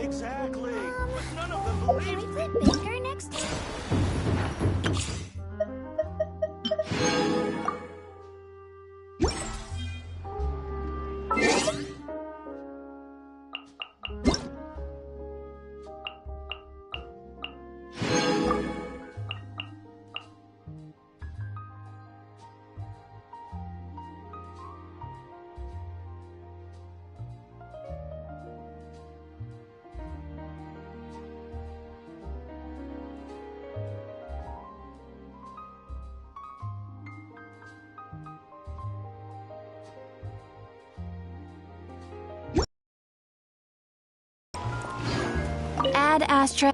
Exactly. But none of them Can we believed play me. Bingo next time? Add Astra.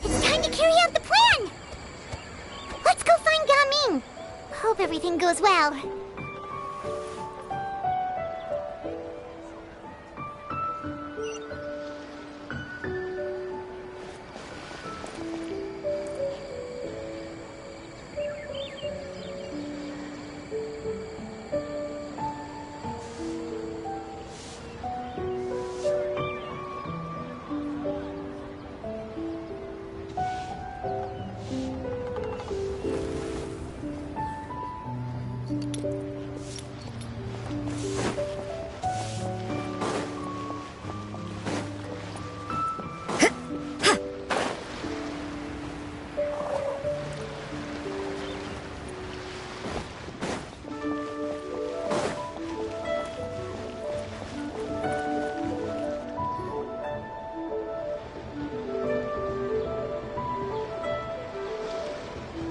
It's time to carry out the plan! Let's go find Gaming! Hope everything goes well.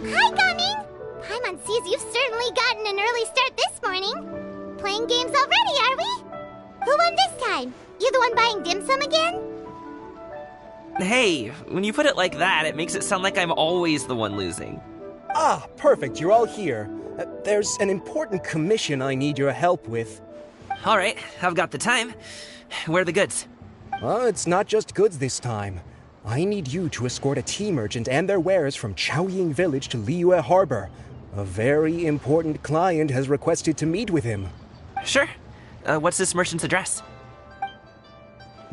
Hi, Gaming! Paimon sees you've certainly gotten an early start this morning. Playing games already, are we? Who won this time? You the one buying dim sum again? Hey, when you put it like that, it makes it sound like I'm always the one losing. Ah, perfect, you're all here. There's an important commission I need your help with. Alright, I've got the time. Where are the goods? It's not just goods this time. I need you to escort a tea merchant and their wares from Chaoying Village to Liyue Harbor. A very important client has requested to meet with him. Sure. What's this merchant's address?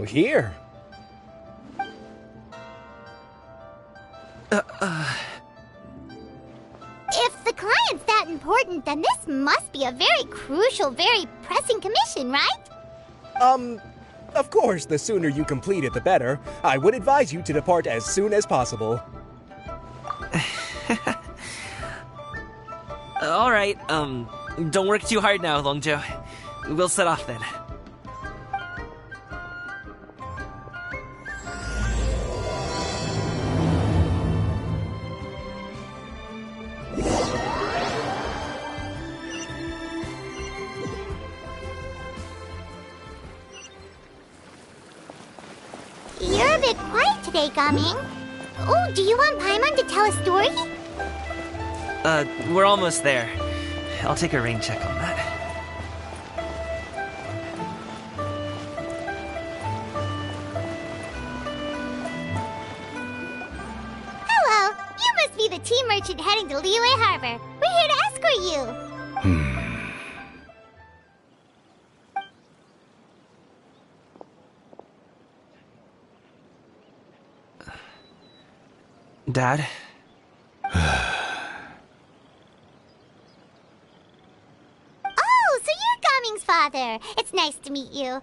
Here. If the client's that important, then this must be a very crucial, very pressing commission, right? Of course, the sooner you complete it, the better. I would advise you to depart as soon as possible. Alright, don't work too hard now, Longjo. We'll set off then. You're a bit quiet today, Gaming. Oh, do you want Paimon to tell a story? We're almost there. I'll take a rain check on that. Hello, you must be the tea merchant heading to Liyue Harbor. We're here to escort you. Dad? Oh, so you're Gaming's father. It's nice to meet you.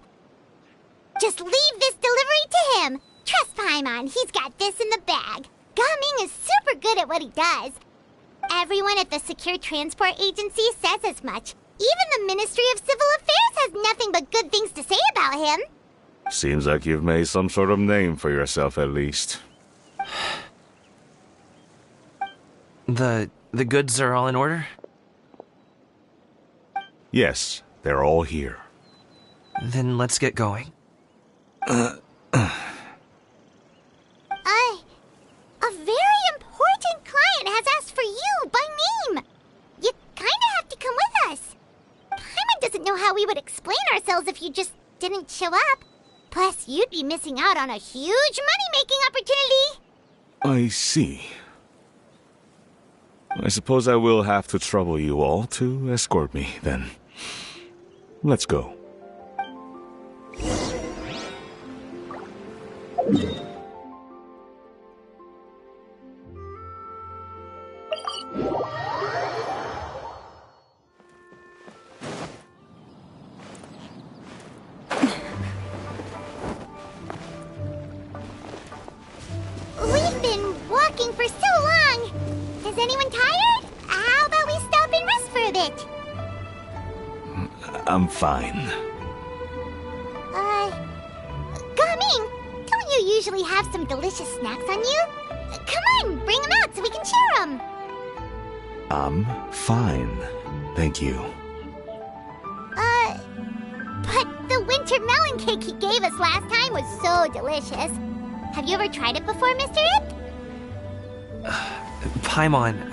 Just leave this delivery to him. Trust Paimon. He's got this in the bag. Gaming is super good at what he does. Everyone at the Secure Transport Agency says as much. Even the Ministry of Civil Affairs has nothing but good things to say about him. Seems like you've made some sort of name for yourself, at least. The goods are all in order? Yes, they're all here. Then let's get going. A very important client has asked for you by name. You kinda have to come with us. Paimon doesn't know how we would explain ourselves if you just didn't show up. Plus, you'd be missing out on a huge money-making opportunity. I see. I suppose I will have to trouble you all to escort me, then. Let's go. We've been walking for so long. Is anyone tired? How about we stop and rest for a bit? I'm fine. Gaming, don't you usually have some delicious snacks on you? Come on, bring them out so we can share them. I'm fine. Thank you. But the winter melon cake he gave us last time was so delicious. Have you ever tried it before, Mr. Ip? Paimon.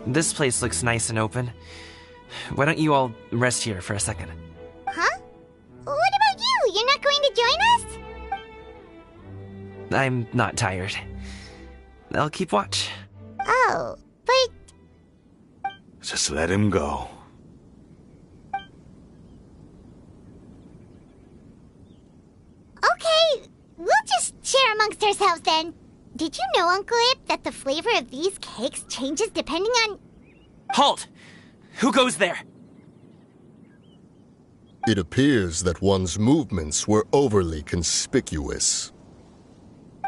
This place looks nice and open. Why don't you all rest here for a second? Huh? What about you? You're not going to join us? I'm not tired. I'll keep watch. Oh, but... Just let him go. Okay, we'll just share amongst ourselves then. Did you know, Uncle Ip, that the flavor of these cakes changes depending on... Halt! Who goes there? It appears that one's movements were overly conspicuous.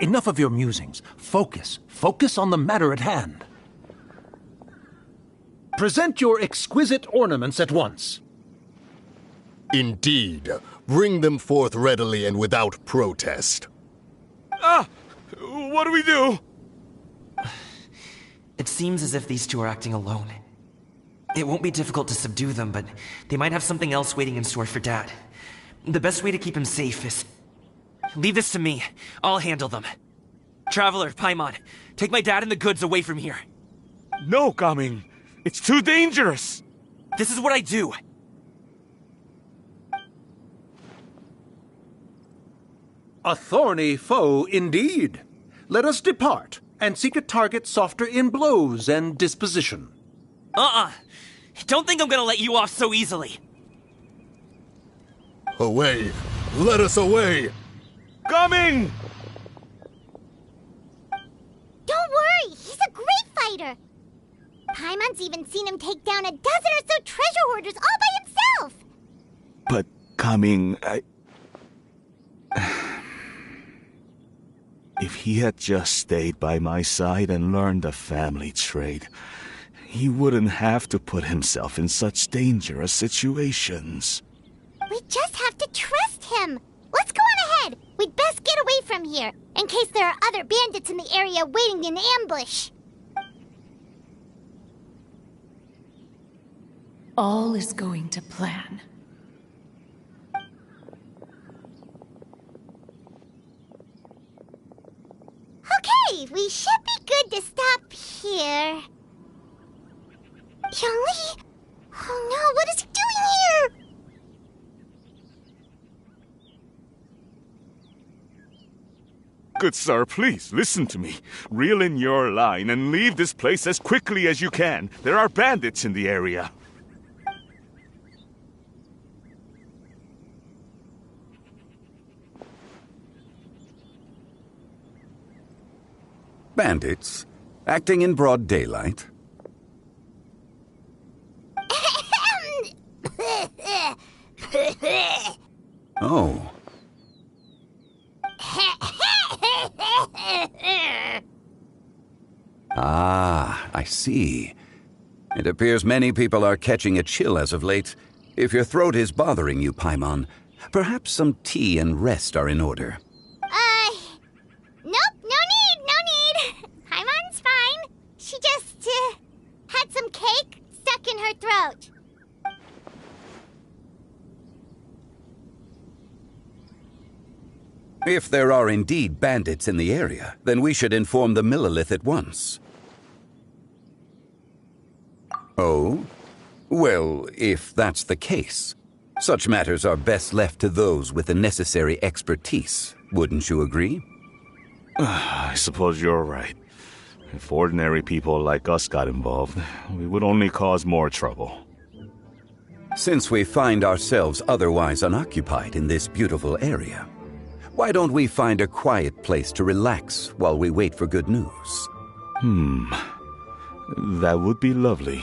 Enough of your musings. Focus. Focus on the matter at hand. Present your exquisite ornaments at once. Indeed. Bring them forth readily and without protest. What do we do? It seems as if these two are acting alone. It won't be difficult to subdue them, but they might have something else waiting in store for Dad. The best way to keep him safe is... Leave this to me. I'll handle them. Traveler, Paimon, take my dad and the goods away from here. No, Gaming. It's too dangerous. This is what I do. A thorny foe indeed. Let us depart and seek a target softer in blows and disposition. Don't think I'm gonna let you off so easily. Away! Let us away! Gaming! Don't worry, he's a great fighter. Paimon's even seen him take down a dozen or so treasure hoarders all by himself. But, Gaming, If he had just stayed by my side and learned the family trade, he wouldn't have to put himself in such dangerous situations. We just have to trust him. Let's go on ahead. We'd best get away from here, in case there are other bandits in the area waiting in ambush. All is going to plan. Okay, we should be good to stop here. Yongli? Oh no, what is he doing here? Good sir, please, listen to me. Reel in your line and leave this place as quickly as you can. There are bandits in the area. Bandits? Acting in broad daylight? Oh. Ah, I see. It appears many people are catching a chill as of late. If your throat is bothering you, Paimon, perhaps some tea and rest are in order. Nope, no need. Paimon's fine. She just, had some cake stuck in her throat. If there are indeed bandits in the area, then we should inform the Millelith at once. Oh? Well, if that's the case, such matters are best left to those with the necessary expertise. Wouldn't you agree? I suppose you're right. If ordinary people like us got involved, we would only cause more trouble. Since we find ourselves otherwise unoccupied in this beautiful area, why don't we find a quiet place to relax while we wait for good news? That would be lovely.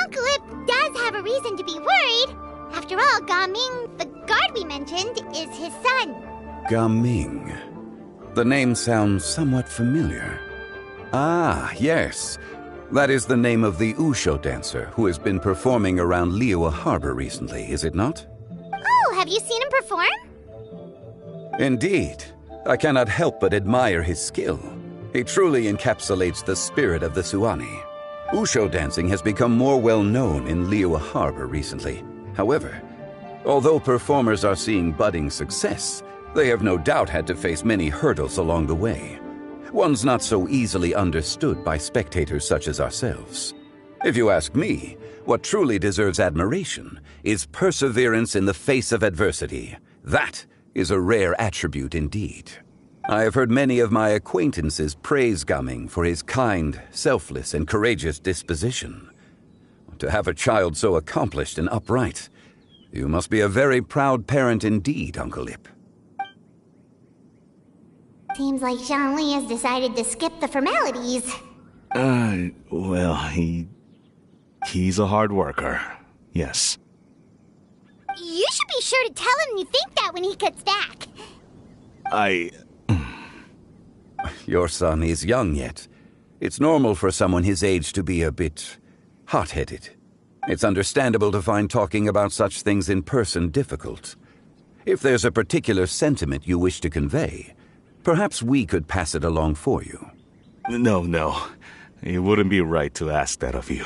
Uncle Ip does have a reason to be worried. After all, Gaming, the guard we mentioned, is his son. Gaming. The name sounds somewhat familiar. Ah, yes. That is the name of the Usho dancer who has been performing around Liyue Harbor recently, is it not? Oh, have you seen him perform? Indeed. I cannot help but admire his skill. He truly encapsulates the spirit of the Suani. Usho dancing has become more well known in Liyue Harbor recently. However, although performers are seeing budding success, they have no doubt had to face many hurdles along the way. One's not so easily understood by spectators such as ourselves. If you ask me, what truly deserves admiration is perseverance in the face of adversity. That is a rare attribute indeed. I have heard many of my acquaintances praise Gaming for his kind, selfless, and courageous disposition. To have a child so accomplished and upright, you must be a very proud parent indeed, Uncle Ip. Seems like Zhongli has decided to skip the formalities. Well, he's a hard worker. Yes. You should be sure to tell him you think that when he gets back. Your son is young yet. It's normal for someone his age to be a bit hot-headed. It's understandable to find talking about such things in person difficult. If there's a particular sentiment you wish to convey, perhaps we could pass it along for you. No. It wouldn't be right to ask that of you.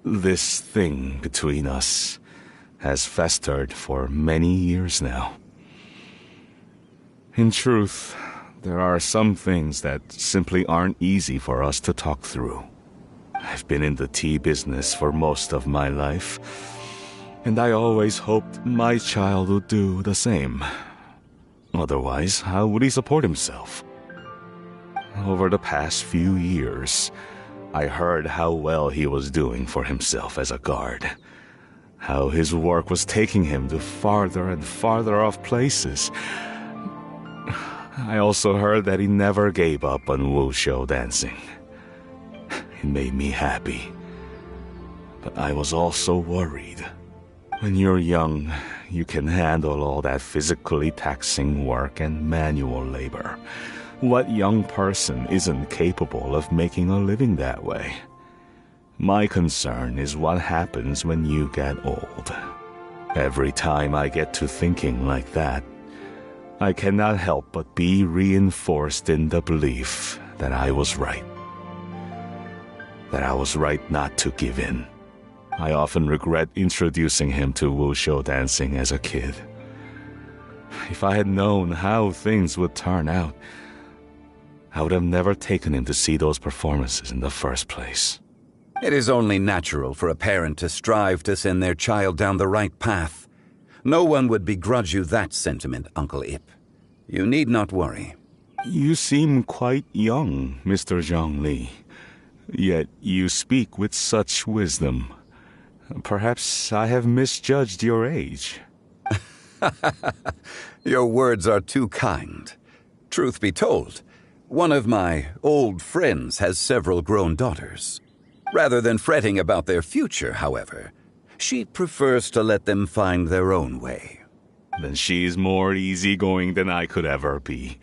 This thing between us has festered for many years now. In truth, there are some things that simply aren't easy for us to talk through. I've been in the tea business for most of my life, and I always hoped my child would do the same. Otherwise, how would he support himself? Over the past few years, I heard how well he was doing for himself as a guard. How his work was taking him to farther and farther off places. I also heard that he never gave up on wushu dancing. It made me happy. But I was also worried. When you're young, you can handle all that physically taxing work and manual labor. What young person isn't capable of making a living that way? My concern is what happens when you get old. Every time I get to thinking like that, I cannot help but be reinforced in the belief that I was right. That I was right not to give in. I often regret introducing him to wushou dancing as a kid. If I had known how things would turn out, I would have never taken him to see those performances in the first place. It is only natural for a parent to strive to send their child down the right path. No one would begrudge you that sentiment, Uncle Ip. You need not worry. You seem quite young, Mr. Zhongli. Yet you speak with such wisdom. Perhaps I have misjudged your age. Your words are too kind. Truth be told, one of my old friends has several grown daughters. Rather than fretting about their future, however, she prefers to let them find their own way. Then she's more easygoing than I could ever be.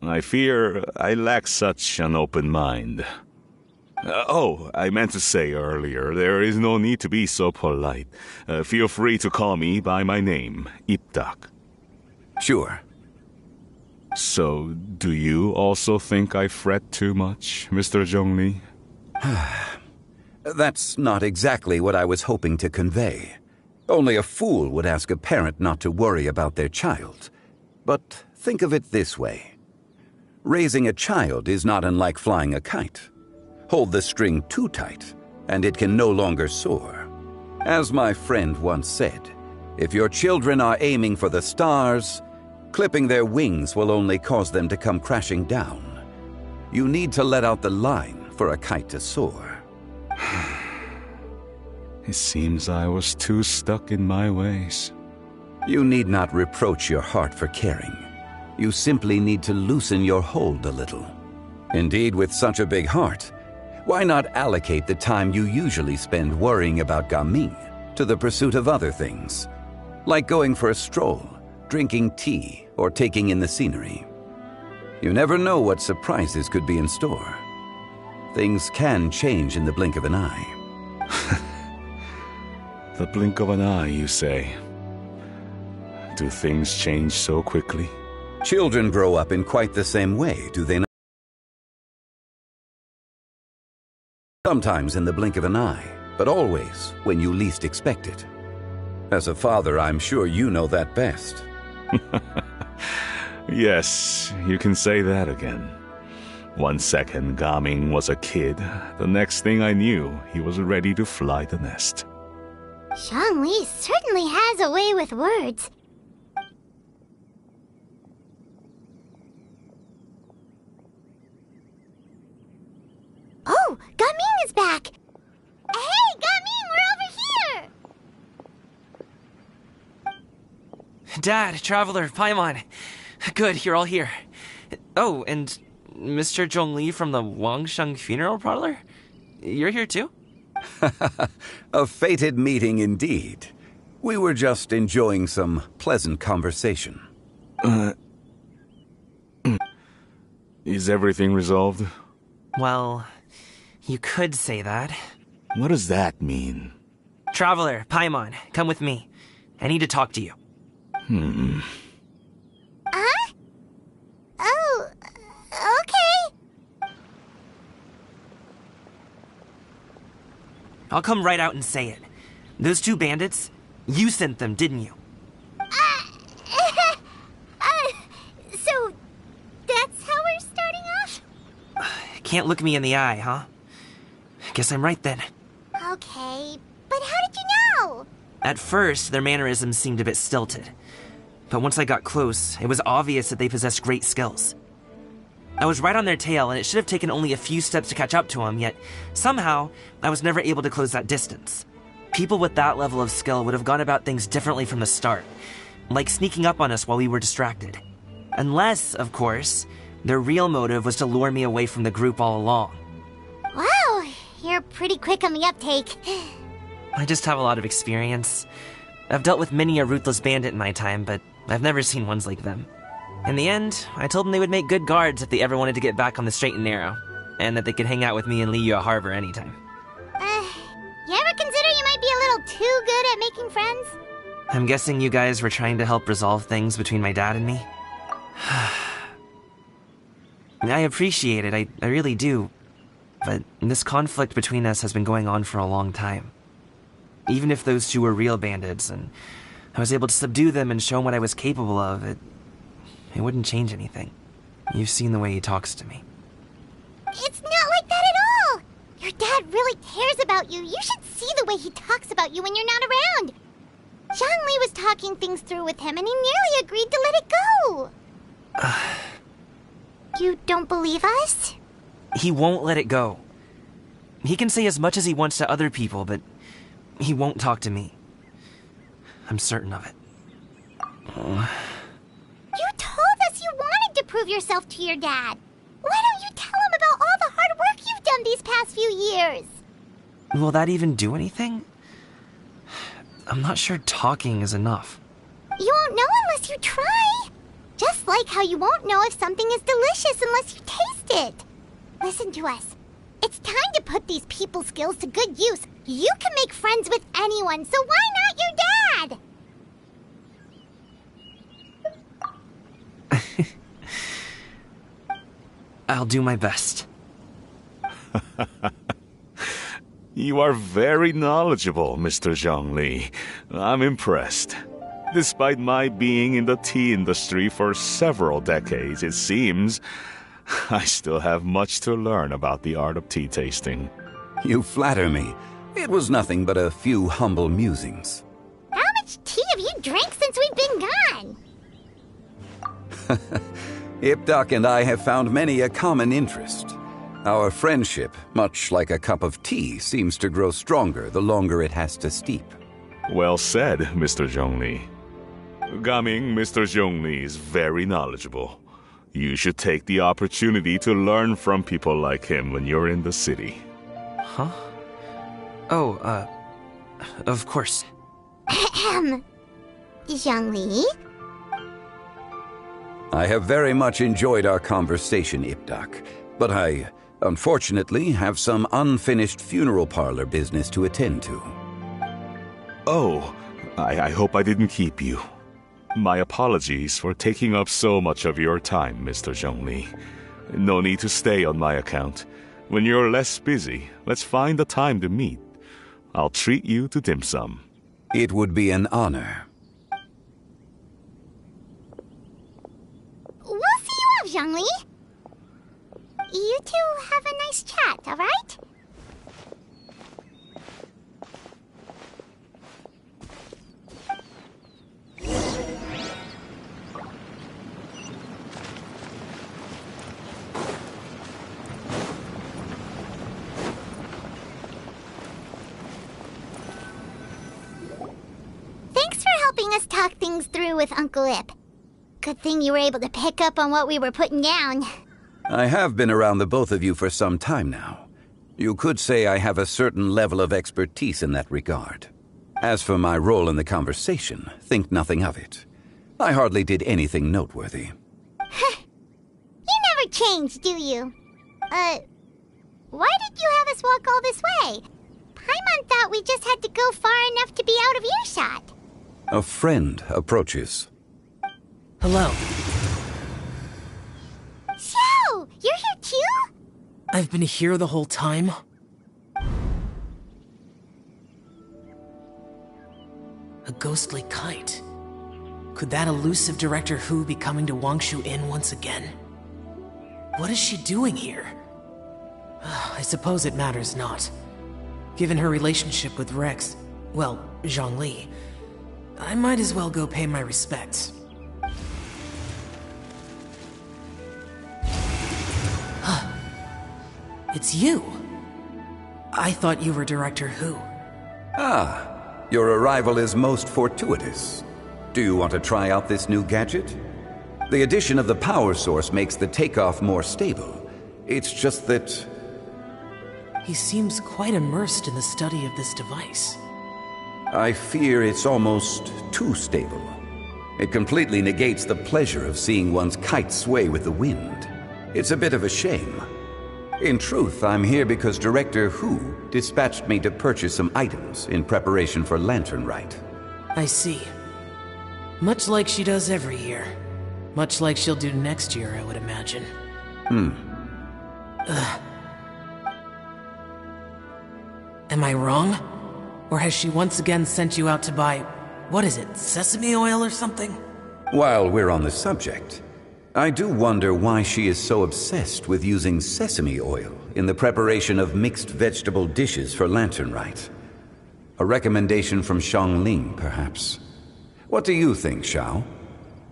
I fear I lack such an open mind. I meant to say earlier, there is no need to be so polite. Feel free to call me by my name, Ipdak. Sure. So, do you also think I fret too much, Mr. Zhongli? That's not exactly what I was hoping to convey. Only a fool would ask a parent not to worry about their child. But think of it this way. Raising a child is not unlike flying a kite. Hold the string too tight, and it can no longer soar. As my friend once said, if your children are aiming for the stars, clipping their wings will only cause them to come crashing down. You need to let out the line for a kite to soar. It seems I was too stuck in my ways. You need not reproach your heart for caring. You simply need to loosen your hold a little. Indeed, with such a big heart, why not allocate the time you usually spend worrying about Gaming to the pursuit of other things, like going for a stroll, drinking tea, or taking in the scenery? You never know what surprises could be in store. Things can change in the blink of an eye. The blink of an eye, you say? Do things change so quickly? Children grow up in quite the same way, do they not? Sometimes in the blink of an eye, but always when you least expect it. As a father, I'm sure you know that best. Yes, you can say that again. 1 second, Gaming was a kid. The next thing I knew, he was ready to fly the nest. Zhongli certainly has a way with words. Oh, Gaming is back! Hey, Gaming, we're over here! Dad, Traveler, Paimon. Good, you're all here. Oh, and Mr. Zhongli from the Wangsheng Funeral Parlor? You're here too? A fated meeting indeed. We were just enjoying some pleasant conversation. Is everything resolved? Well, you could say that. What does that mean? Traveler, Paimon, come with me. I need to talk to you. Huh? Oh, okay. I'll come right out and say it. Those two bandits, you sent them, didn't you? So that's how we're starting off? Can't look me in the eye, huh? Guess I'm right then. Okay, but how did you know? At first, their mannerisms seemed a bit stilted. But once I got close, it was obvious that they possessed great skills. I was right on their tail, and it should have taken only a few steps to catch up to them, yet somehow, I was never able to close that distance. People with that level of skill would have gone about things differently from the start, like sneaking up on us while we were distracted. Unless, of course, their real motive was to lure me away from the group all along. Wow, you're pretty quick on the uptake. I just have a lot of experience. I've dealt with many a ruthless bandit in my time, but I've never seen ones like them. In the end, I told them they would make good guards if they ever wanted to get back on the straight and narrow, and that they could hang out with me in Liyue Harbor anytime. You ever consider you might be a little too good at making friends? I'm guessing you guys were trying to help resolve things between my dad and me? I appreciate it, I really do. But this conflict between us has been going on for a long time. Even if those two were real bandits, and I was able to subdue them and show him what I was capable of, it wouldn't change anything. You've seen the way he talks to me. It's not like that at all! Your dad really cares about you. You should see the way he talks about you when you're not around. Zhongli was talking things through with him, and he nearly agreed to let it go. You don't believe us? He won't let it go. He can say as much as he wants to other people, but he won't talk to me. I'm certain of it. You told us you wanted to prove yourself to your dad. Why don't you tell him about all the hard work you've done these past few years? Will that even do anything? I'm not sure talking is enough. You won't know unless you try. Just like how you won't know if something is delicious unless you taste it. Listen to us. It's time to put these people skills to good use. You can make friends with anyone, so why not your dad? I'll do my best. You are very knowledgeable, Mr. Zhongli. I'm impressed. Despite my being in the tea industry for several decades, it seems I still have much to learn about the art of tea tasting. You flatter me. It was nothing but a few humble musings. How much tea have you drank since we've been gone? Ipdak and I have found many a common interest. Our friendship, much like a cup of tea, seems to grow stronger the longer it has to steep. Well said, Mr. Zhongli. Gaming, Mr. Zhongli is very knowledgeable. You should take the opportunity to learn from people like him when you're in the city. Huh? Oh, of course. Zhongli? I have very much enjoyed our conversation, Ipdak, but I, unfortunately, have some unfinished funeral parlor business to attend to. Oh, I hope I didn't keep you. My apologies for taking up so much of your time, Mr. Zhongli. No need to stay on my account. When you're less busy, let's find a time to meet. I'll treat you to dim sum. It would be an honor. We'll see you off, Zhongli. You two have a nice chat, all right? Thanks for helping us talk things through with Uncle Ip. Good thing you were able to pick up on what we were putting down. I have been around the both of you for some time now. You could say I have a certain level of expertise in that regard. As for my role in the conversation, think nothing of it. I hardly did anything noteworthy. You never change, do you? Why did you have us walk all this way? Paimon thought we just had to go far enough to be out of earshot. A friend approaches. Hello. Xiao! You're here too? I've been here the whole time? A ghostly kite. Could that elusive Director Hu be coming to Wangshu Inn once again? What is she doing here? I suppose it matters not. Given her relationship with Rex, well, Zhongli, I might as well go pay my respects. It's you. I thought you were Director Hu. Ah, your arrival is most fortuitous. Do you want to try out this new gadget? The addition of the power source makes the takeoff more stable. It's just that... He seems quite immersed in the study of this device. I fear it's almost too stable. It completely negates the pleasure of seeing one's kite sway with the wind. It's a bit of a shame. In truth, I'm here because Director Hu dispatched me to purchase some items in preparation for Lantern Rite. I see. Much like she does every year. Much like she'll do next year, I would imagine. Am I wrong? Or has she once again sent you out to buy, what is it, sesame oil or something? While we're on the subject, I do wonder why she is so obsessed with using sesame oil in the preparation of mixed vegetable dishes for Lantern Rite. A recommendation from Xiangling, perhaps. What do you think, Xiao?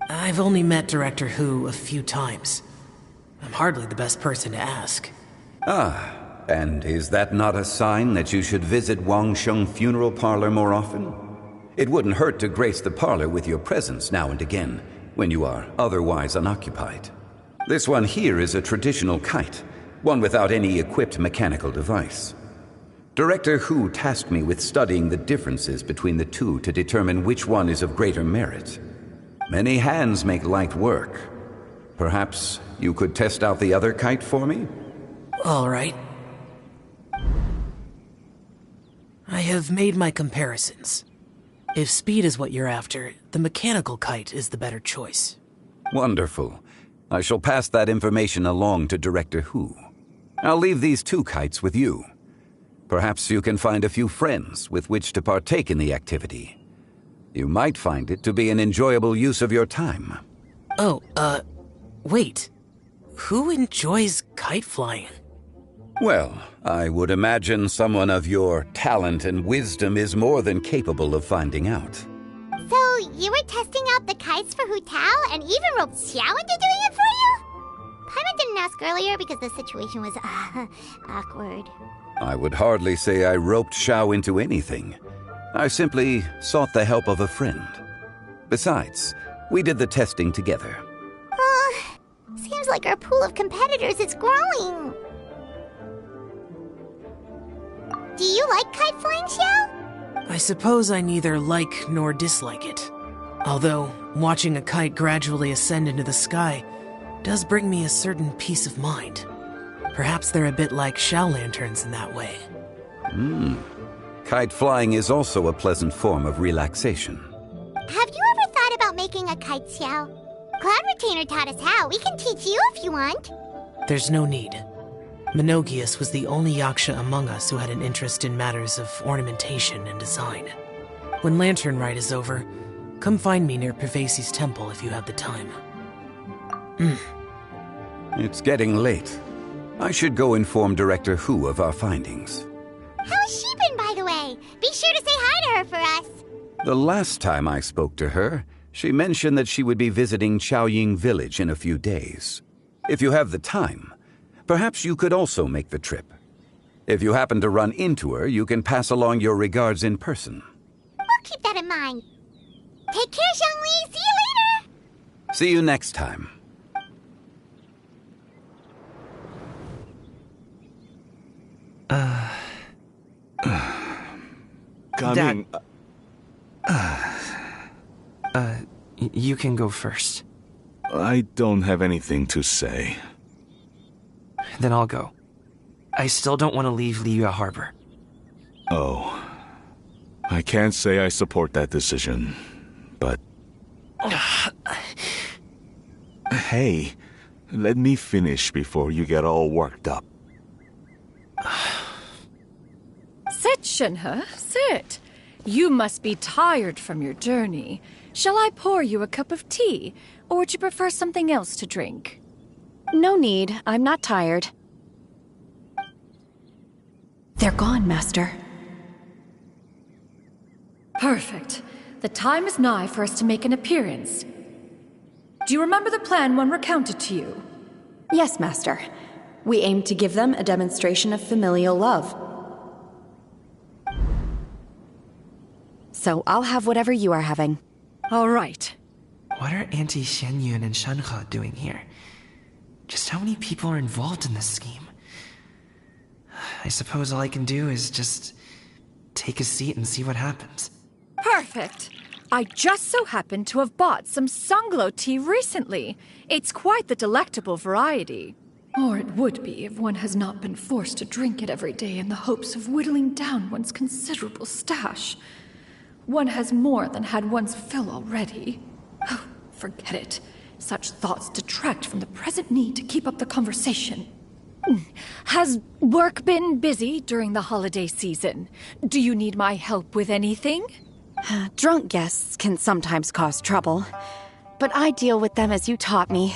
I've only met Director Hu a few times. I'm hardly the best person to ask. Ah, and is that not a sign that you should visit Wangsheng Funeral Parlor more often? It wouldn't hurt to grace the parlor with your presence now and again, when you are otherwise unoccupied. This one here is a traditional kite, one without any equipped mechanical device. Director Hu tasked me with studying the differences between the two to determine which one is of greater merit. Many hands make light work. Perhaps you could test out the other kite for me? All right. I have made my comparisons. If speed is what you're after, the mechanical kite is the better choice. Wonderful. I shall pass that information along to Director Hu. I'll leave these 2 kites with you. Perhaps you can find a few friends with which to partake in the activity. You might find it to be an enjoyable use of your time. Oh, wait. Who enjoys kite flying? Well, I would imagine someone of your talent and wisdom is more than capable of finding out. So, you were testing out the kites for Hu Tao and even roped Xiao into doing it for you? Paimon didn't ask earlier because the situation was, awkward. I would hardly say I roped Xiao into anything. I simply sought the help of a friend. Besides, we did the testing together. Seems like our pool of competitors is growing. Do you like kite flying, Xiao? I suppose I neither like nor dislike it. Although, watching a kite gradually ascend into the sky does bring me a certain peace of mind. Perhaps they're a bit like Xiao lanterns in that way. Kite flying is also a pleasant form of relaxation. Have you ever thought about making a kite, Xiao? Cloud Retainer taught us how. We can teach you if you want. There's no need. Menogias was the only Yaksha among us who had an interest in matters of ornamentation and design. When Lantern Rite is over, come find me near Pervasi's temple if you have the time. It's getting late. I should go inform Director Hu of our findings. How's she been, by the way? Be sure to say hi to her for us. The last time I spoke to her, she mentioned that she would be visiting Chaoying Village in a few days. If you have the time, perhaps you could also make the trip. If you happen to run into her, you can pass along your regards in person. We'll keep that in mind. Take care, Xiangli. See you later. See you next time. Coming. You can go first. I don't have anything to say. Then I'll go. I still don't want to leave Liyue Harbor. Oh. I can't say I support that decision, but... Hey, let me finish before you get all worked up. Sit, Shenhe, sit. You must be tired from your journey. Shall I pour you a cup of tea, or would you prefer something else to drink? No need. I'm not tired. They're gone, Master. Perfect. The time is nigh for us to make an appearance. Do you remember the plan when recounted to you? Yes, Master. We aim to give them a demonstration of familial love. So I'll have whatever you are having. All right. What are Auntie Xianyun and Shenhe doing here? Just how many people are involved in this scheme? I suppose all I can do is just take a seat and see what happens. Perfect. I just so happen to have bought some Sunglow tea recently. It's quite the delectable variety. Or it would be if one has not been forced to drink it every day in the hopes of whittling down one's considerable stash. One has more than had one's fill already. Oh, forget it. Such thoughts detract from the present need to keep up the conversation. Has work been busy during the holiday season? Do you need my help with anything? Drunk guests can sometimes cause trouble, but I deal with them as you taught me,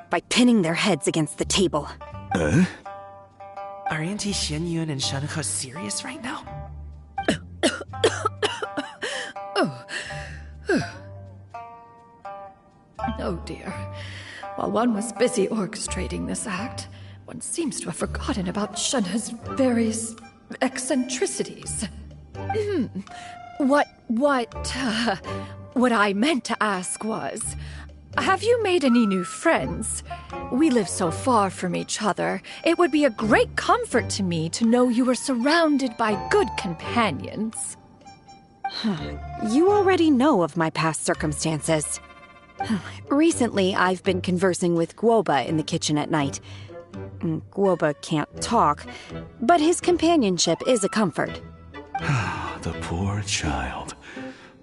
by pinning their heads against the table. Are Auntie Xianyun and Shenhe serious right now? Oh dear. While one was busy orchestrating this act, one seems to have forgotten about Shenhe's various eccentricities. What I meant to ask was, have you made any new friends? We live so far from each other. It would be a great comfort to me to know you were surrounded by good companions. You already know of my past circumstances. Recently, I've been conversing with Guoba in the kitchen at night. Guoba can't talk, but his companionship is a comfort. The poor child.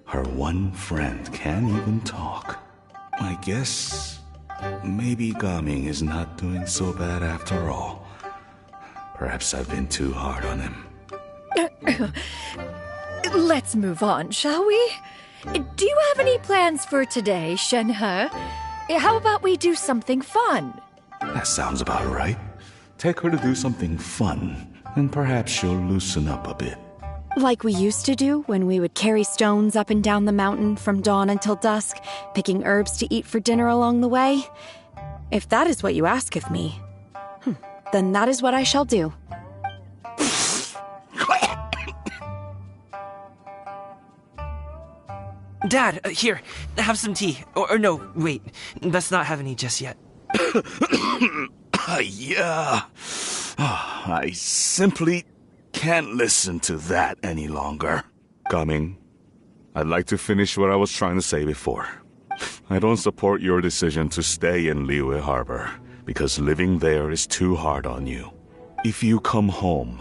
Her one friend can't even talk. I guess maybe Gaming is not doing so bad after all. Perhaps I've been too hard on him. Let's move on, shall we? Do you have any plans for today, Shenhe? How about we do something fun? That sounds about right. Take her to do something fun, and perhaps she'll loosen up a bit. Like we used to do when we would carry stones up and down the mountain from dawn until dusk, picking herbs to eat for dinner along the way? If that is what you ask of me, then that is what I shall do. Dad, here, have some tea. Or no, wait, let's not have any just yet. Yeah. I simply can't listen to that any longer. Gaming, I'd like to finish what I was trying to say before. I don't support your decision to stay in Liyue Harbor, because living there is too hard on you. If you come home,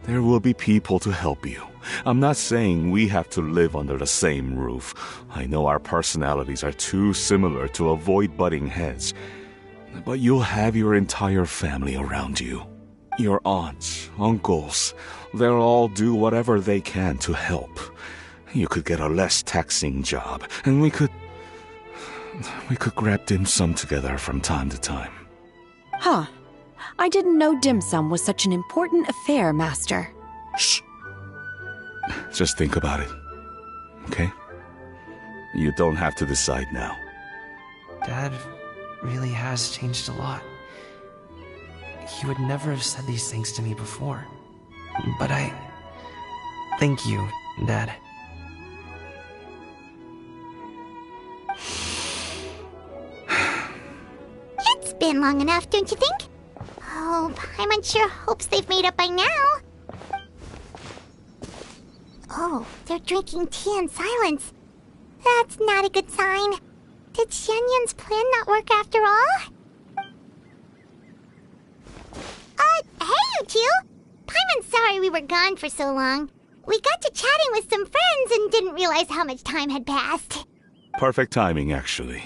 there will be people to help you. I'm not saying we have to live under the same roof. I know our personalities are too similar to avoid butting heads. But you'll have your entire family around you. Your aunts, uncles, they'll all do whatever they can to help. You could get a less taxing job, and we could grab dim sum together from time to time. Huh. I didn't know dim sum was such an important affair, Master. Shh. Just think about it, okay? You don't have to decide now. Dad really has changed a lot. He would never have said these things to me before. But thank you, Dad. It's been long enough, don't you think? Oh, Paimon sure hopes they've made up by now. Oh, they're drinking tea in silence. That's not a good sign. Did Xianyun's plan not work after all? Hey, you two! Paimon's sorry we were gone for so long. We got to chatting with some friends and didn't realize how much time had passed. Perfect timing, actually.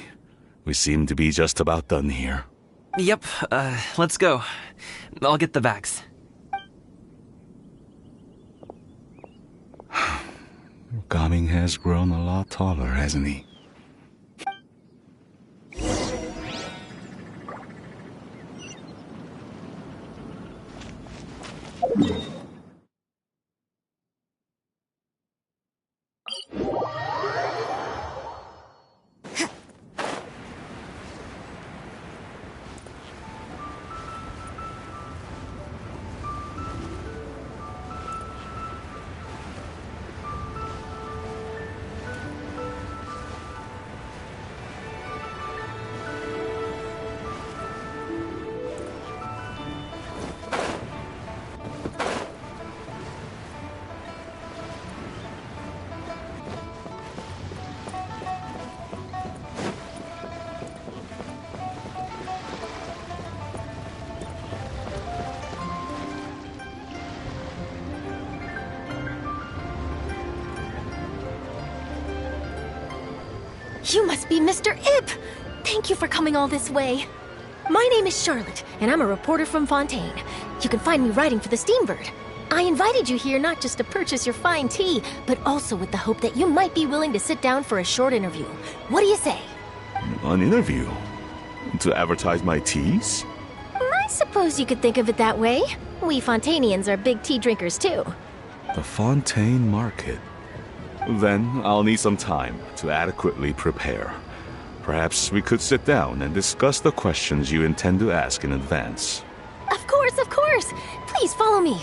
We seem to be just about done here. Yep, let's go. I'll get the bags. Gaming has grown a lot taller, hasn't he? You must be Mr. Ip! Thank you for coming all this way. My name is Charlotte, and I'm a reporter from Fontaine. You can find me writing for the Steambird. I invited you here not just to purchase your fine tea, but also with the hope that you might be willing to sit down for a short interview. What do you say? An interview? To advertise my teas? I suppose you could think of it that way. We Fontainians are big tea drinkers too. The Fontaine Market. Then I'll need some time to adequately prepare. Perhaps we could sit down and discuss the questions you intend to ask in advance. Of course, of course. Please follow me.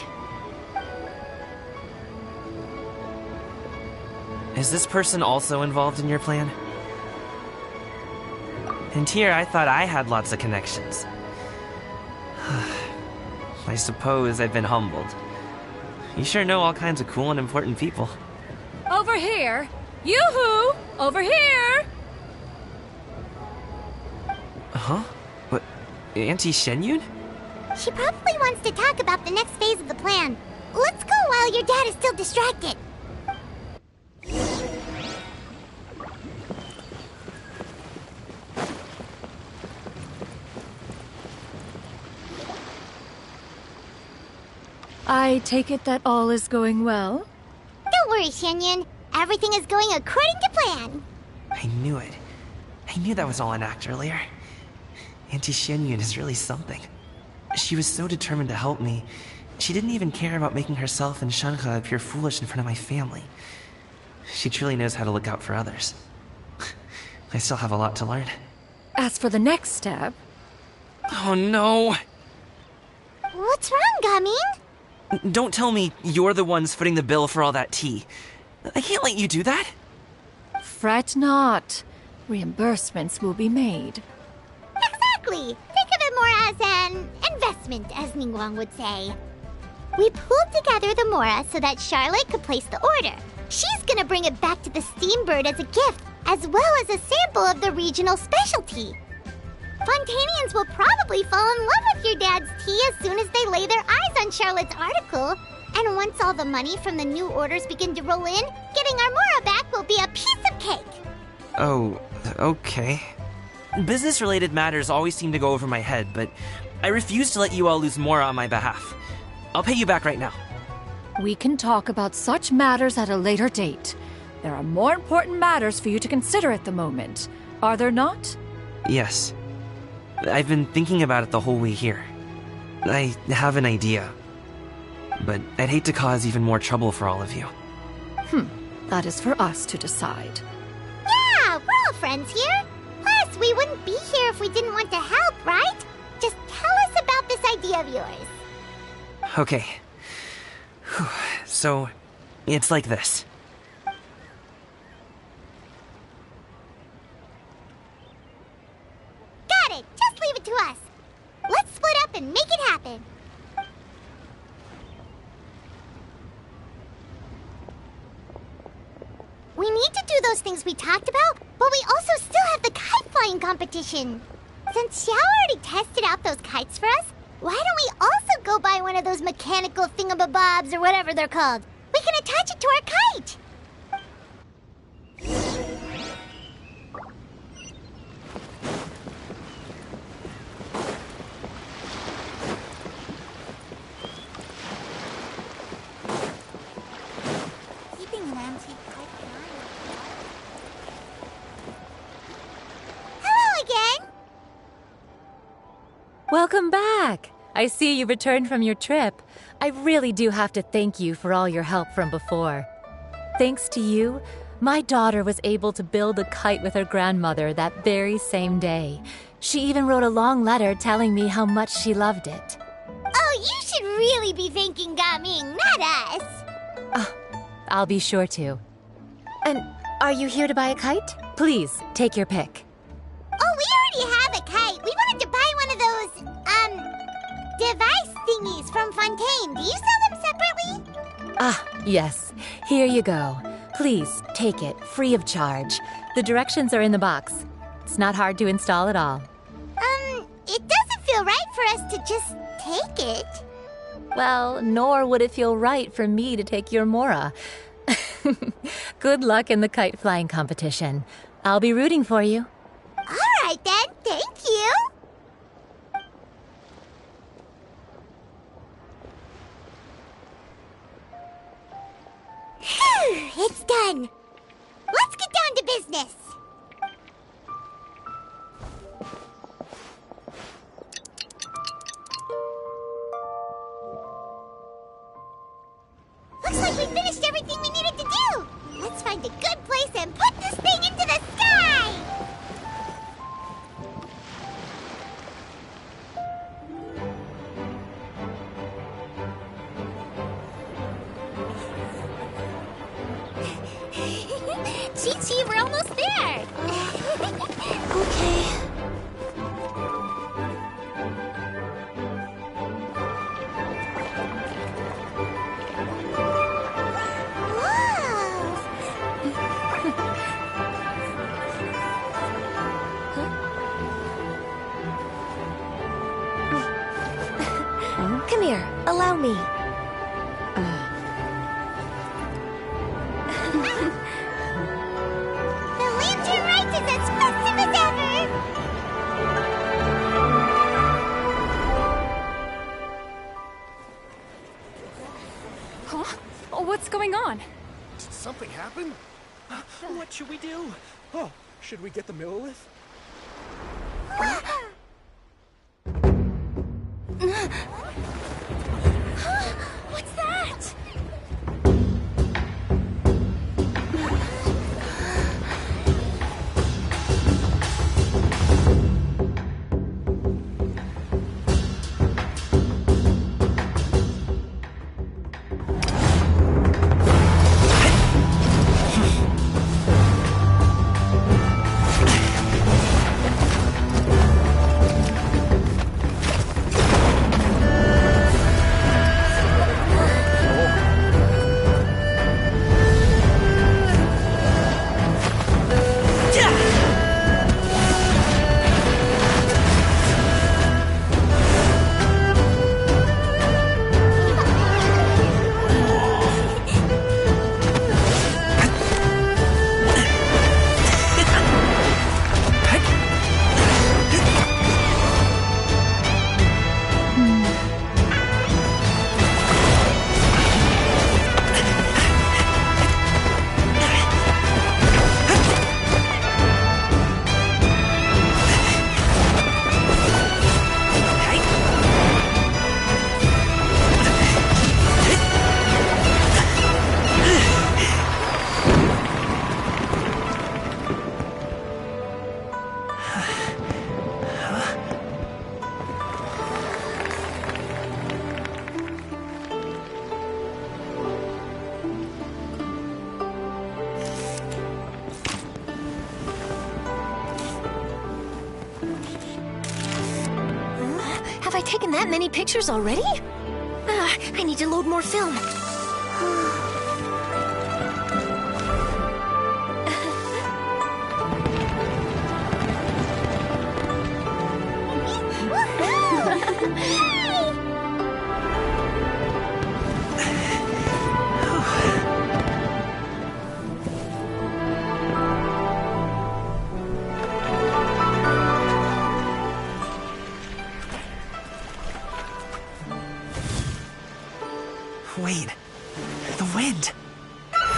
Is this person also involved in your plan? And here I thought I had lots of connections. I suppose I've been humbled. You sure know all kinds of cool and important people. Over here! Yoo-hoo! Over here! Huh? What? Auntie Shenyun? She probably wants to talk about the next phase of the plan. Let's go while your dad is still distracted. I take it that all is going well? Don't worry, Shenyun. Everything is going according to plan. I knew it. I knew that was all an act earlier. Auntie Shenyun is really something. She was so determined to help me. She didn't even care about making herself and Shanka appear foolish in front of my family. She truly knows how to look out for others. I still have a lot to learn. As for the next step... Oh no! What's wrong, Gamin? Don't tell me you're the ones footing the bill for all that tea. I can't let you do that. Fret not. Reimbursements will be made. Exactly. Think of it more as an investment, as Ningguang would say. We pooled together the Mora so that Charlotte could place the order. She's gonna bring it back to the Steambird as a gift, as well as a sample of the regional specialty. Fontainians will probably fall in love with your dad's tea as soon as they lay their eyes on Charlotte's article. And once all the money from the new orders begin to roll in, getting our Mora back will be a piece of cake. Oh, okay. Business-related matters always seem to go over my head, but I refuse to let you all lose Mora on my behalf. I'll pay you back right now. We can talk about such matters at a later date. There are more important matters for you to consider at the moment, are there not? Yes. I've been thinking about it the whole way here. I have an idea, but I'd hate to cause even more trouble for all of you. That is for us to decide. Yeah, we're all friends here. Plus, we wouldn't be here if we didn't want to help, right? Just tell us about this idea of yours. Okay. So, it's like this. Got it. Just leave it to us. Let's split up and make it happen. We need to do those things we talked about, but we also still have the kite flying competition. Since Xiao already tested out those kites for us, why don't we also go buy one of those mechanical thingamabobs or whatever they're called? We can attach it to our kite. Keeping an antique kite flying. Hello again. Welcome back! I see you returned from your trip. I really do have to thank you for all your help from before. Thanks to you, my daughter was able to build a kite with her grandmother that very same day. She even wrote a long letter telling me how much she loved it. Oh, you should really be thanking Gaming, not us. I'll be sure to. And are you here to buy a kite? Please, take your pick. Oh, we already have a kite. We wanted to buy one of those, device thingies from Fontaine. Do you sell them separately? Yes. Here you go. Please, take it, free of charge. The directions are in the box. It's not hard to install at all. It doesn't feel right for us to just take it. Well, nor would it feel right for me to take your Mora. Good luck in the kite flying competition. I'll be rooting for you. All right, then. Thank you. it's done. Let's get down to business. Looks like we finished everything we needed to do. Let's find a good place and put this thing into the sky. Chi-Chi, we're almost there. Okay. Come here, allow me. The lantern rite is as festive as ever! Huh? Oh, what's going on? Did something happen? What should we do? Oh, should we get the Millilith? What's that? Have I taken that many pictures already? I need to load more film. Wait, the wind. Oh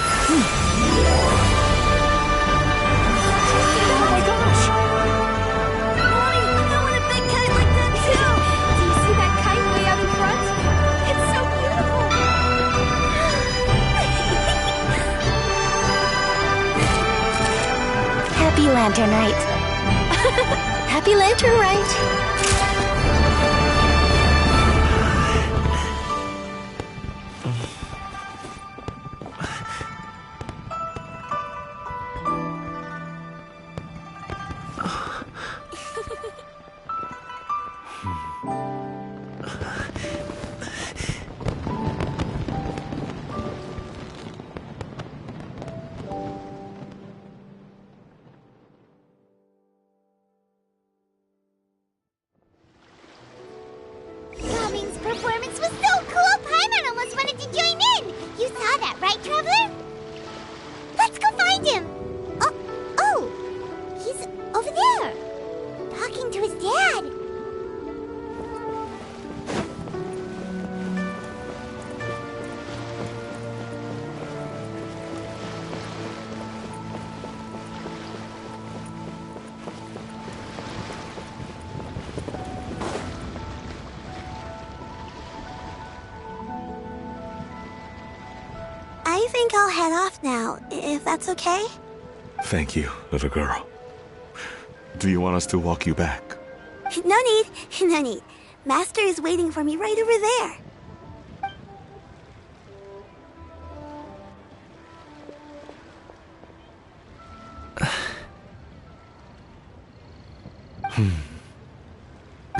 my gosh! Mommy, I want a big kite like that too! Do you see that kite way out in front? It's so beautiful! Happy Lantern Rite. Happy Lantern Rite. Calming's performance was so cool, Paimon almost wanted to join in! You saw that, right, Traveler? Let's go find him! Oh! He's over there! Talking to his dad! I'll head off now, if that's okay? Thank you, little girl. Do you want us to walk you back? No need, no need. Master is waiting for me right over there.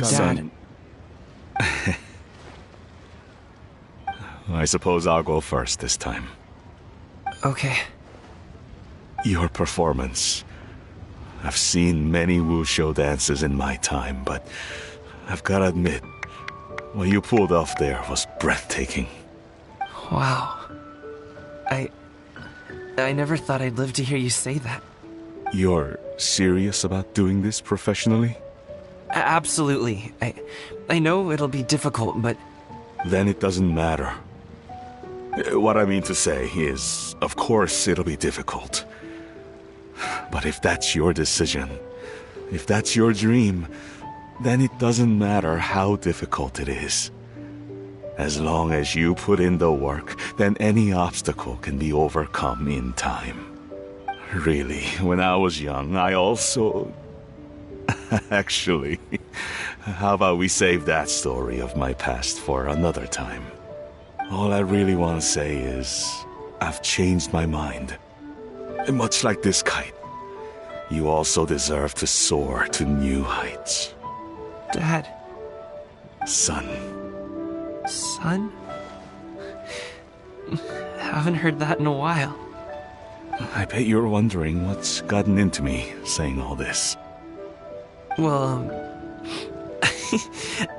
Son. I suppose I'll go first this time. Okay. Your performance. I've seen many wushou dances in my time, but I've gotta admit, what you pulled off there was breathtaking. Wow. I never thought I'd live to hear you say that. You're serious about doing this professionally? Absolutely. I know it'll be difficult, but... Then it doesn't matter. What I mean to say is, of course it'll be difficult. But if that's your decision, if that's your dream, then it doesn't matter how difficult it is. As long as you put in the work, then any obstacle can be overcome in time. Really, when I was young, I also... Actually, how about we save that story of my past for another time? All I really want to say is, I've changed my mind. Much like this kite, you also deserve to soar to new heights. Dad. Son. Son? Haven't heard that in a while. I bet you're wondering what's gotten into me saying all this. Well,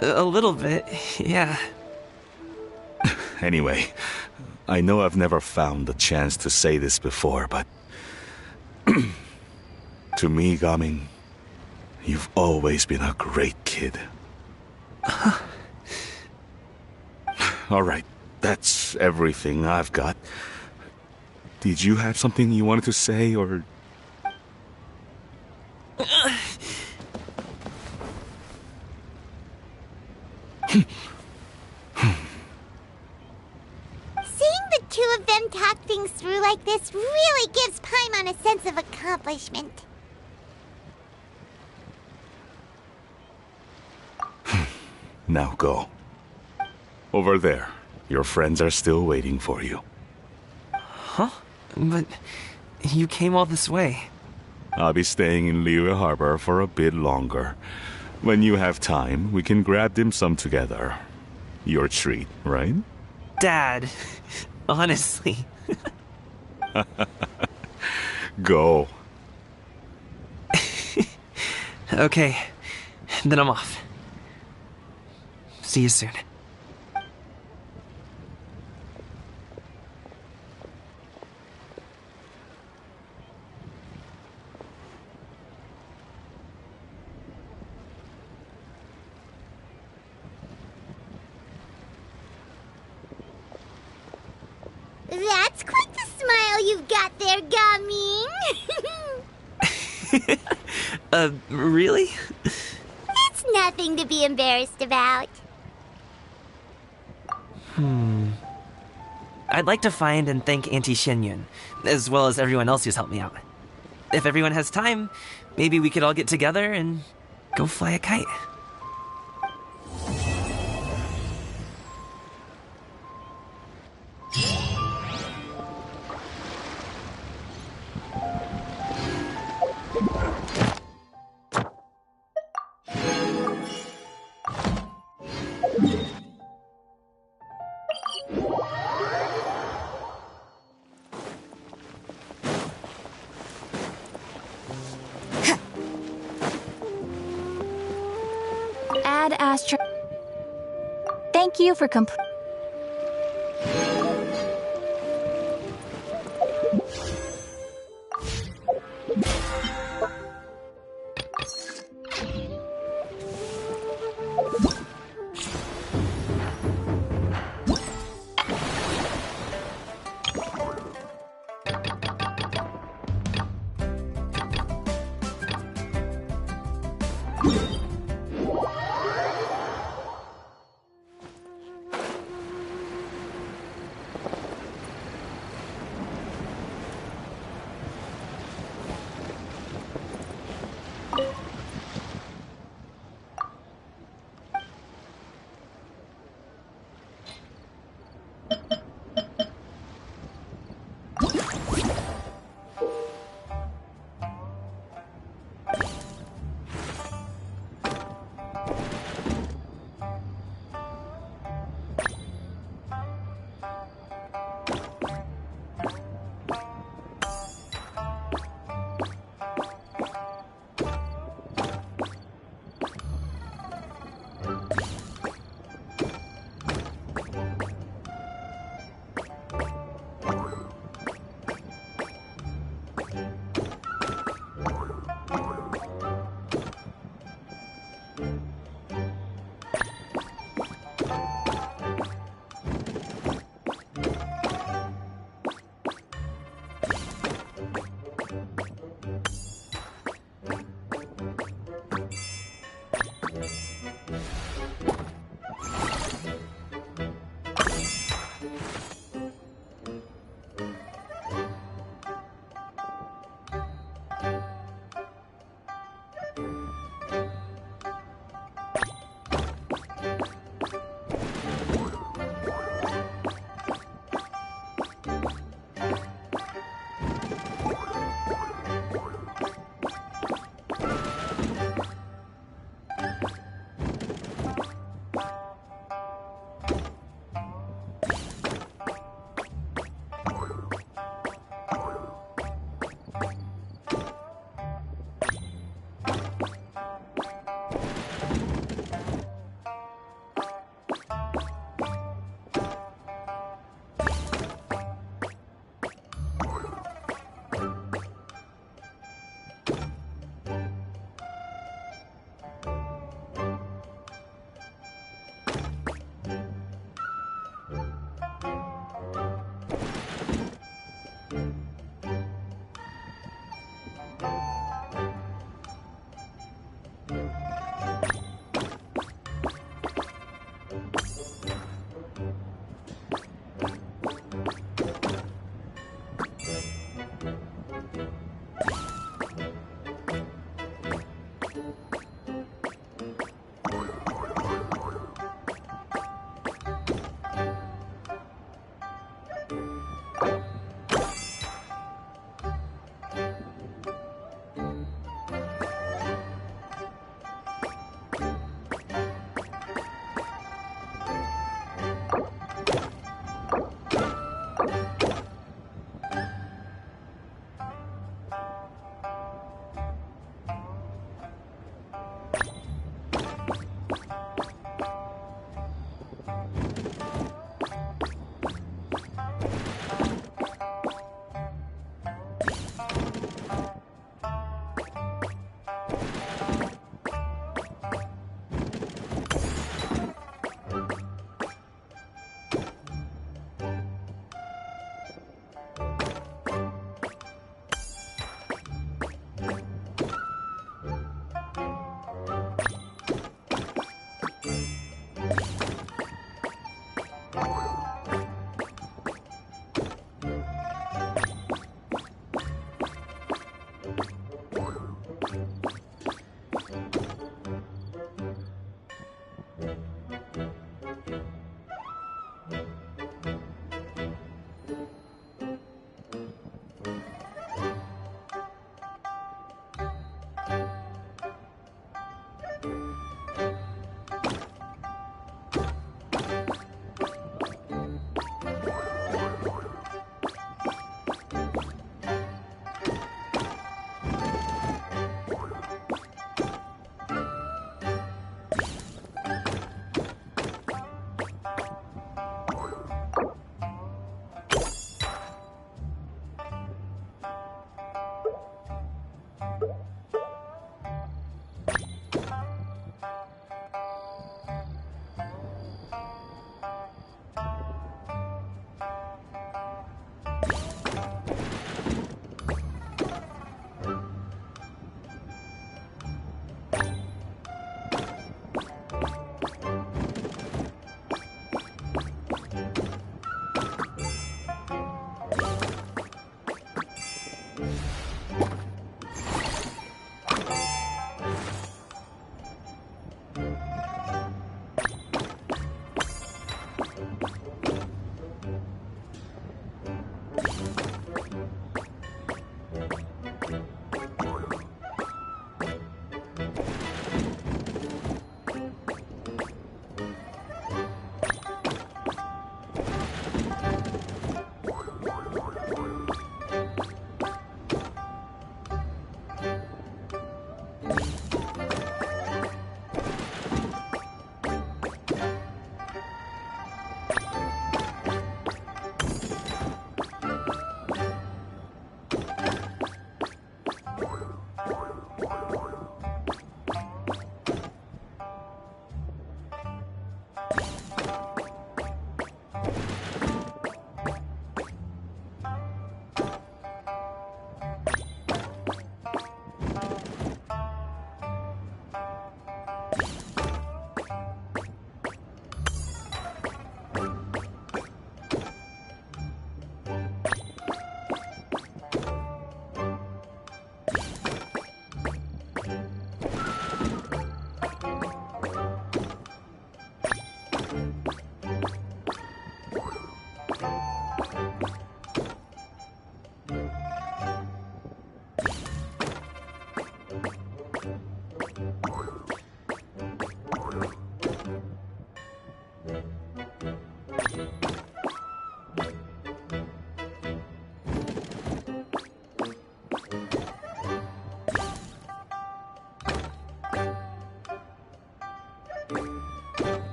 a little bit, yeah. Anyway, I know I've never found the chance to say this before, but... to me, Gaming, you've always been a great kid. Alright, that's everything I've got. Did you have something you wanted to say, or... Seeing the two of them talk things through like this really gives Paimon a sense of accomplishment. Now go. Over there. Your friends are still waiting for you. Huh? But you came all this way. I'll be staying in Liyue Harbor for a bit longer. When you have time, we can grab dim sum together. Your treat, right? Dad, honestly. Go. Okay, then I'm off. See you soon. That's quite the smile you've got there, Gaming. Really? It's nothing to be embarrassed about. I'd like to find and thank Auntie Xinyun, as well as everyone else who's helped me out. If everyone has time, maybe we could all get together and go fly a kite. Ad Astra. Thank you for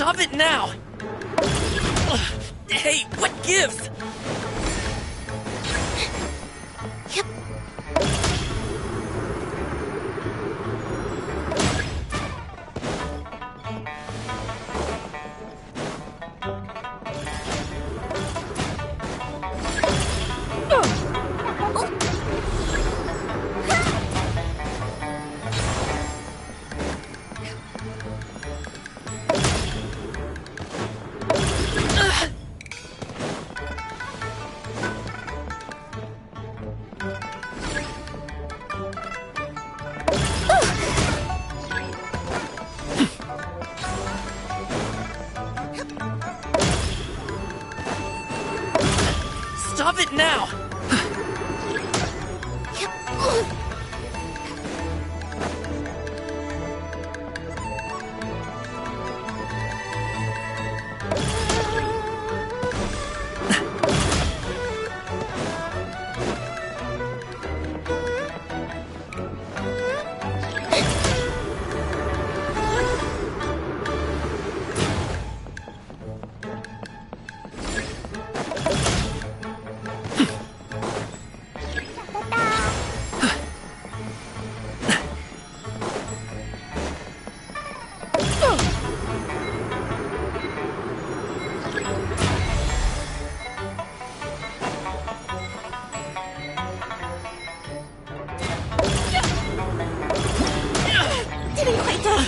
Stop it now! Hey, what gives? Stop it now! Didn't quite die.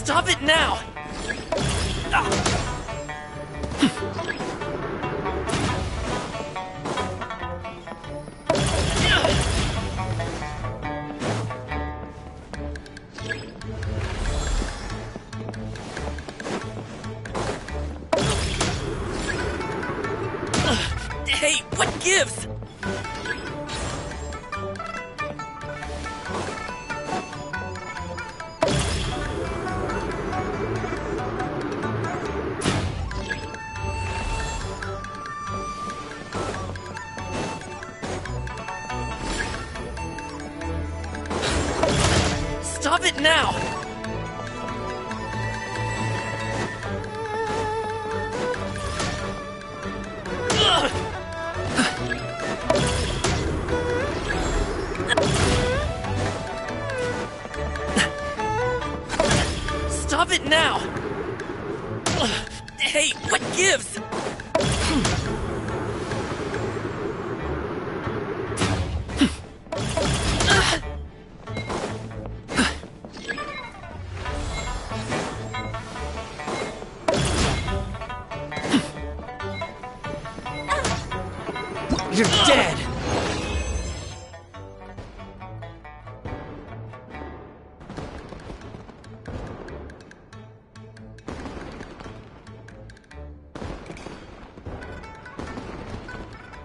Stop it now! Hey, what gives? Stop it now! Stop it now! Hey, what gives? You're dead!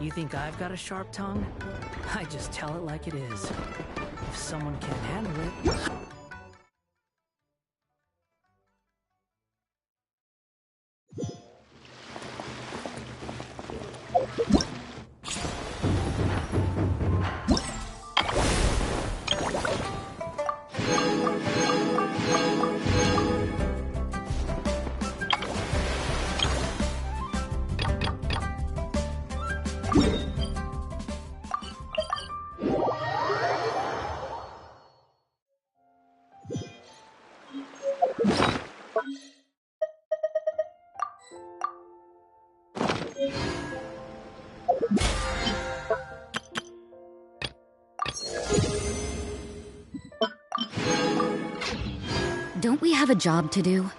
You think I've got a sharp tongue? I just tell it like it is. If someone can't handle it... Don't we have a job to do?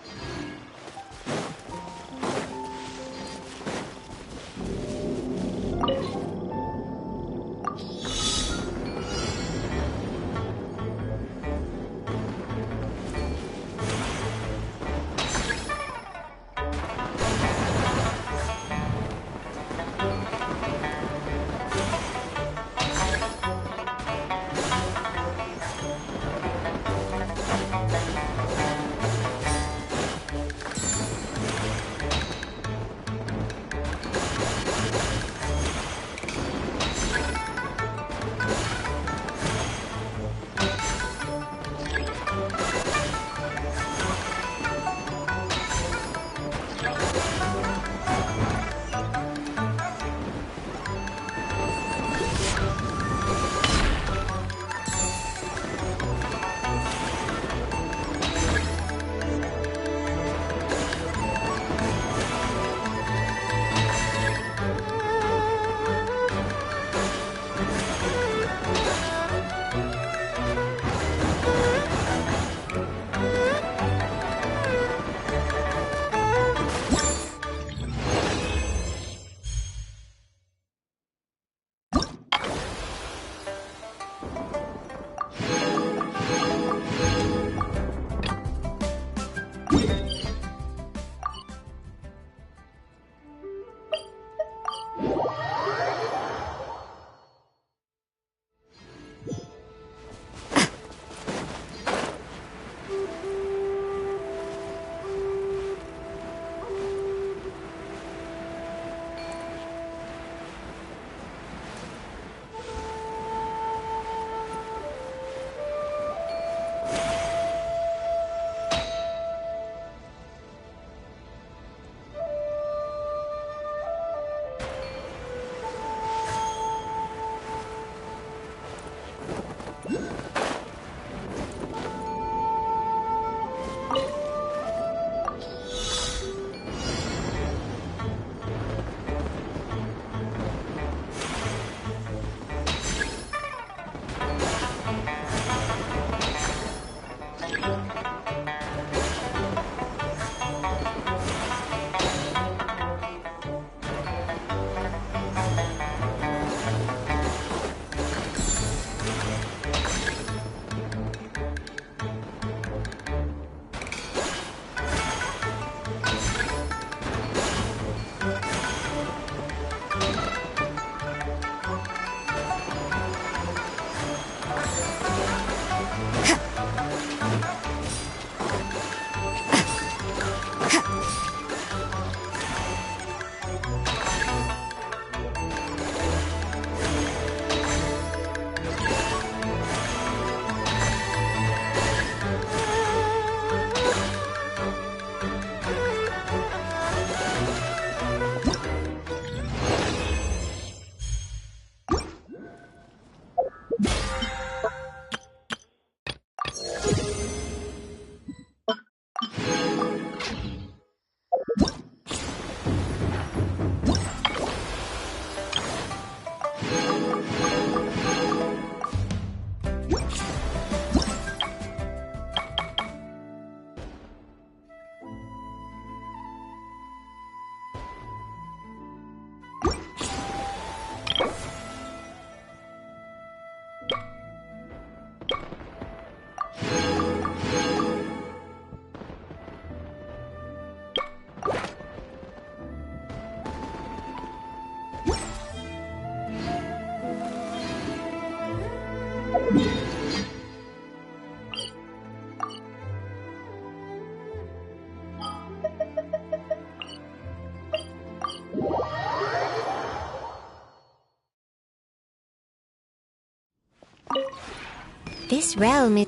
This realm is...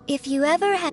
If you ever had...